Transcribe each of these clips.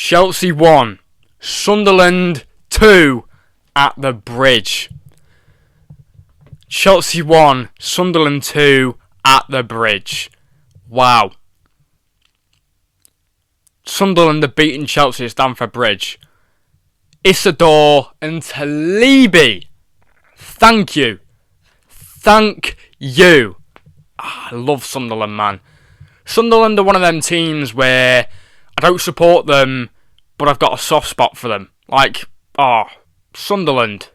Chelsea 1, Sunderland 2 at the Bridge. Chelsea 1, Sunderland 2 at the Bridge. Wow. Sunderland have beaten Chelsea at Stamford Bridge. Isidor and Talibi. Thank you. Thank you. I love Sunderland, man. Sunderland are one of them teams where I don't support them, but I've got a soft spot for them. Sunderland,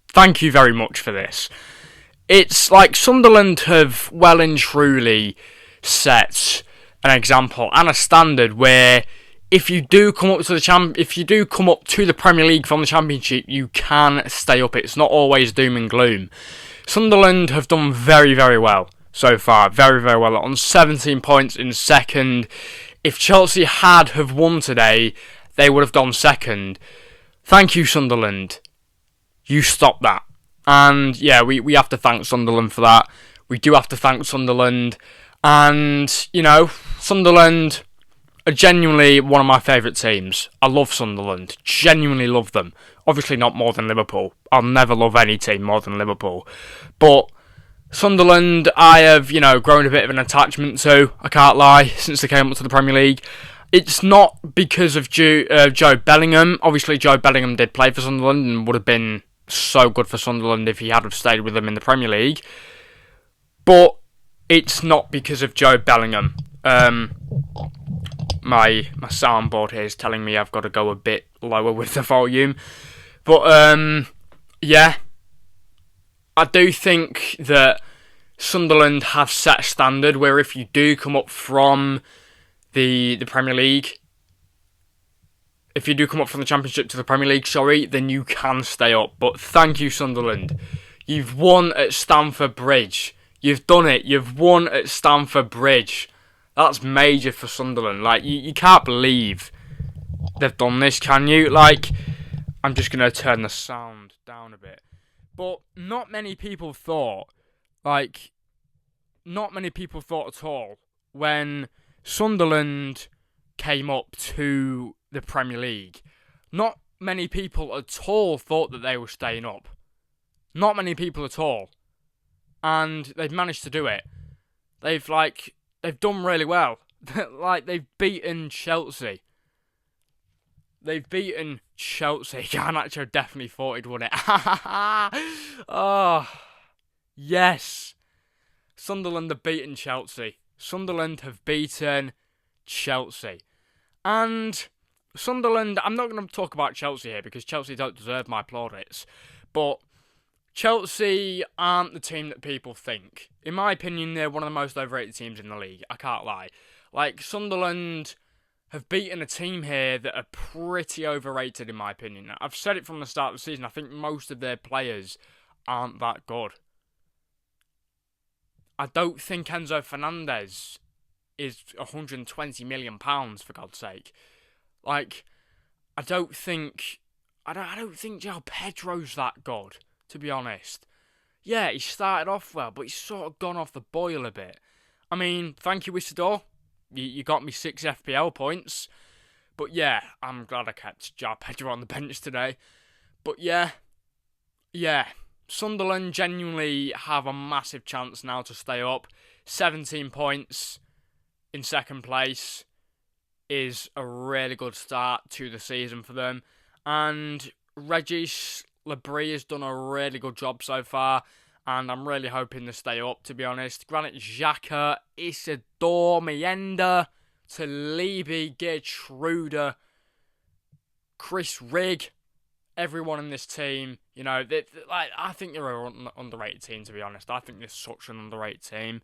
thank you very much for this. It's like Sunderland have well and truly set an example and a standard where if you do come up to the Premier League from the Championship, you can stay up. It's not always doom and gloom. Sunderland have done very, very well so far. Very, very well. On 17 points in second. If Chelsea have won today, they would have gone second. Thank you, Sunderland. You stopped that. And yeah, we have to thank Sunderland for that. We do have to thank Sunderland. And, Sunderland are genuinely one of my favourite teams. I love Sunderland. Genuinely love them. Obviously not more than Liverpool. I'll never love any team more than Liverpool. But Sunderland, I have, grown a bit of an attachment to, I can't lie, since they came up to the Premier League. It's not because of Joe Bellingham. Obviously, Joe Bellingham did play for Sunderland and would have been so good for Sunderland if he had have stayed with them in the Premier League. But it's not because of Joe Bellingham. My soundboard here is telling me I've got to go a bit lower with the volume. But, yeah. I do think that Sunderland have set a standard where if you do come up from the Premier League, if you do come up from the Championship to the Premier League, then you can stay up. But thank you, Sunderland. You've won at Stamford Bridge. You've done it. You've won at Stamford Bridge. That's major for Sunderland. You can't believe they've done this, can you? I'm just going to turn the sound down a bit. But not many people thought at all when Sunderland came up to the Premier League. Not many people at all thought that they were staying up. Not many people at all. And they've managed to do it. They've done really well. They've beaten Chelsea. Garnach-No definitely thought he'd won it. Oh, yes. Sunderland have beaten Chelsea. And Sunderland, I'm not going to talk about Chelsea here because Chelsea don't deserve my plaudits. But Chelsea aren't the team that people think. In my opinion, they're one of the most overrated teams in the league. I can't lie. Sunderland have beaten a team here that are pretty overrated, in my opinion. I've said it from the start of the season. I think most of their players aren't that good. I don't think Enzo Fernandez is £120 million, for God's sake. I don't think João Pedro's that good, to be honest. Yeah, he started off well, but he's sort of gone off the boil a bit. I mean, thank you, Isidor. You got me 6 FPL points. But yeah, I'm glad I kept João Pedro on the bench today. But yeah. Sunderland genuinely have a massive chance now to stay up. 17 points in second place is a really good start to the season for them. And Regis Labrie has done a really good job so far. And I'm really hoping to stay up, to be honest. Granit Xhaka, Isidor, Mienda, Talibi, Gertruda, Chris Rigg, everyone in this team. I think they're an underrated team, to be honest. I think they're such an underrated team.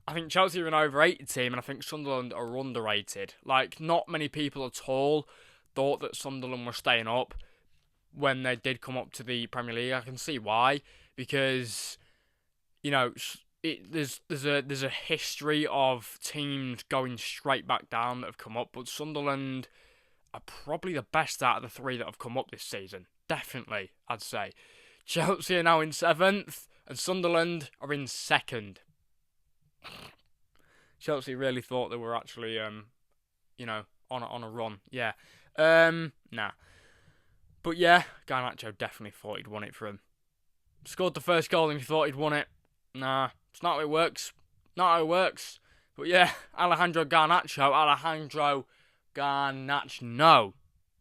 I think Chelsea are an overrated team, and I think Sunderland are underrated. Not many people at all thought that Sunderland were staying up when they did come up to the Premier League. I can see why. Because, there's a history of teams going straight back down that have come up, but Sunderland are probably the best out of the 3 that have come up this season. Definitely, I'd say. Chelsea are now in 7th, and Sunderland are in 2nd. Chelsea really thought they were actually, on on a run. Yeah. Nah. But yeah, Garnach-No definitely thought he'd won it for him. Scored the first goal and he thought he'd won it. Nah, it's not how it works. Not how it works. But yeah, Alejandro Garnach-No.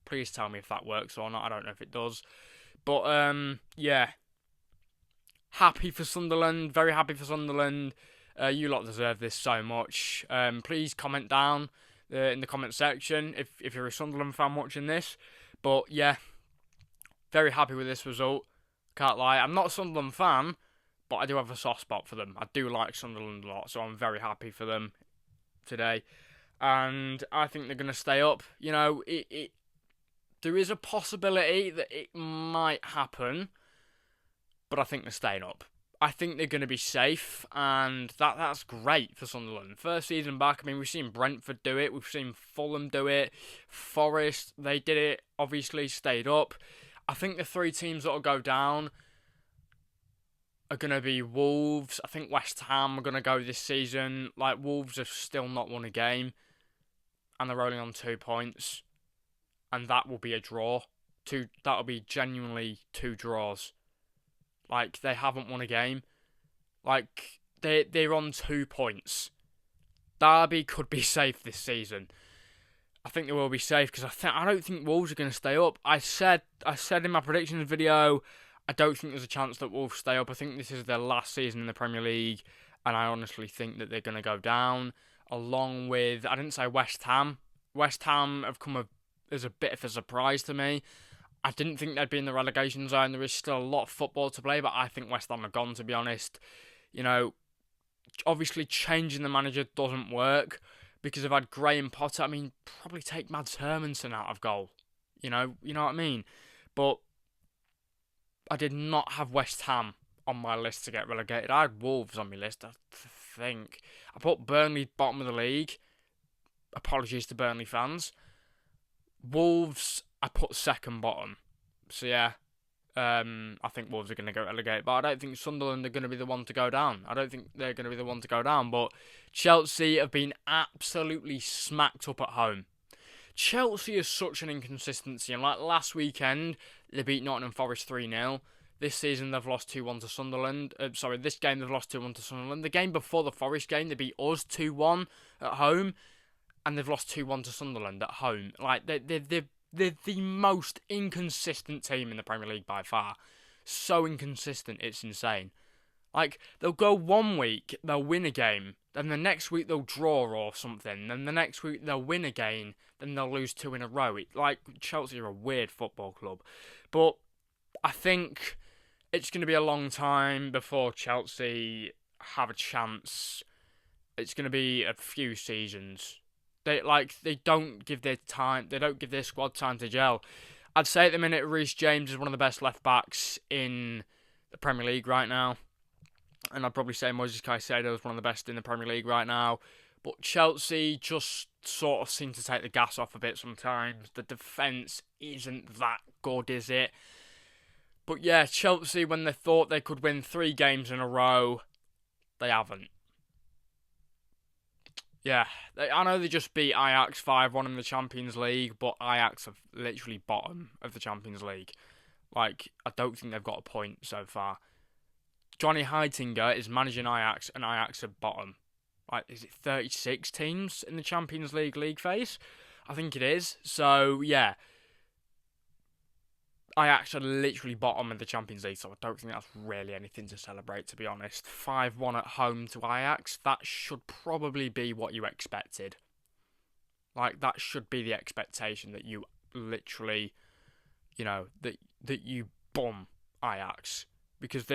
Please tell me if that works or not. I don't know if it does. But yeah. Happy for Sunderland. Very happy for Sunderland. You lot deserve this so much. Please comment down in the comment section if you're a Sunderland fan watching this. But yeah, very happy with this result. Can't lie. I'm not a Sunderland fan, but I do have a soft spot for them. I do like Sunderland a lot, so I'm very happy for them today. And I think they're going to stay up. You know, there is a possibility that it might happen, but I think they're staying up. I think they're going to be safe, and that's great for Sunderland. First season back, I mean, we've seen Brentford do it, we've seen Fulham do it, Forest, they did it, obviously stayed up. I think the 3 teams that will go down are going to be Wolves. I think West Ham are going to go this season. Like, Wolves have still not won a game, and they're only on 2 points, and that will be a draw. That will be genuinely 2 draws. Like, they haven't won a game. Like, they're on 2 points. Derby could be safe this season. I think they will be safe because I don't think Wolves are going to stay up. I said in my predictions video, I don't think there's a chance that Wolves stay up. I think this is their last season in the Premier League, and I honestly think that they're going to go down. Along with, I didn't say West Ham. West Ham have come as a bit of a surprise to me. I didn't think they'd be in the relegation zone. There is still a lot of football to play, but I think West Ham are gone, to be honest. You know, obviously changing the manager doesn't work because I've had Graham Potter. I mean, probably take Mads Hermansen out of goal. You know what I mean? But I did not have West Ham on my list to get relegated. I had Wolves on my list, I think. I put Burnley bottom of the league. Apologies to Burnley fans. Wolves, I put second bottom. So yeah, I think Wolves are going to go relegated. But I don't think Sunderland are going to be the one to go down. I don't think they're going to be the one to go down. But Chelsea have been absolutely smacked up at home. Chelsea is such an inconsistency. And like last weekend, they beat Nottingham Forest 3-0. This season, they've lost 2-1 to Sunderland. This game, they've lost 2-1 to Sunderland. The game before the Forest game, they beat us 2-1 at home. And they've lost 2-1 to Sunderland at home. Like, they're the most inconsistent team in the Premier League by far. So inconsistent, it's insane. Like, they'll go 1 week, they'll win a game, then the next week they'll draw or something, then the next week they'll win again, then they'll lose 2 in a row. Chelsea are a weird football club. But I think it's going to be a long time before Chelsea have a chance. It's going to be a few seasons. They don't give their squad time to gel. I'd say at the minute Reece James is one of the best left backs in the Premier League right now. And I'd probably say Moises Caicedo is one of the best in the Premier League right now. But Chelsea just sort of seem to take the gas off a bit sometimes. The defence isn't that good, is it? But yeah, Chelsea, when they thought they could win 3 games in a row, they haven't. Yeah, I know they just beat Ajax 5-1 in the Champions League, but Ajax are literally bottom of the Champions League. Like, I don't think they've got a point so far. Johnny Heitinga is managing Ajax, and Ajax are bottom. Like, is it 36 teams in the Champions League phase? I think it is. So, yeah. Ajax are literally bottom of the Champions League, so I don't think that's really anything to celebrate, to be honest. 5-1 at home to Ajax, that should probably be what you expected. Like, that should be the expectation that you literally, that you bomb Ajax. Because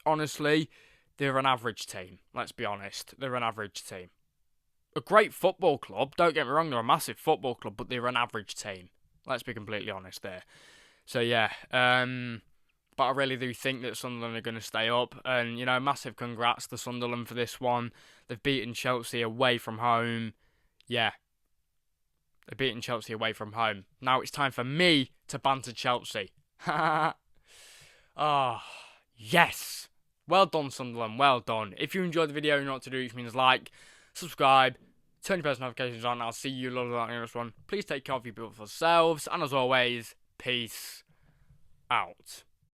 honestly, they're an average team. Let's be honest. They're an average team. A great football club, don't get me wrong, they're a massive football club, but they're an average team. Let's be completely honest there. So yeah, but I really do think that Sunderland are going to stay up. And, massive congrats to Sunderland for this one. They've beaten Chelsea away from home. Yeah, they've beaten Chelsea away from home. Now it's time for me to banter Chelsea. Oh, yes. Well done, Sunderland. Well done. If you enjoyed the video, you know what to do, which means like, subscribe, turn your post notifications on. I'll see you lot in the next one. Please take care of your beautiful selves, and as always, peace out.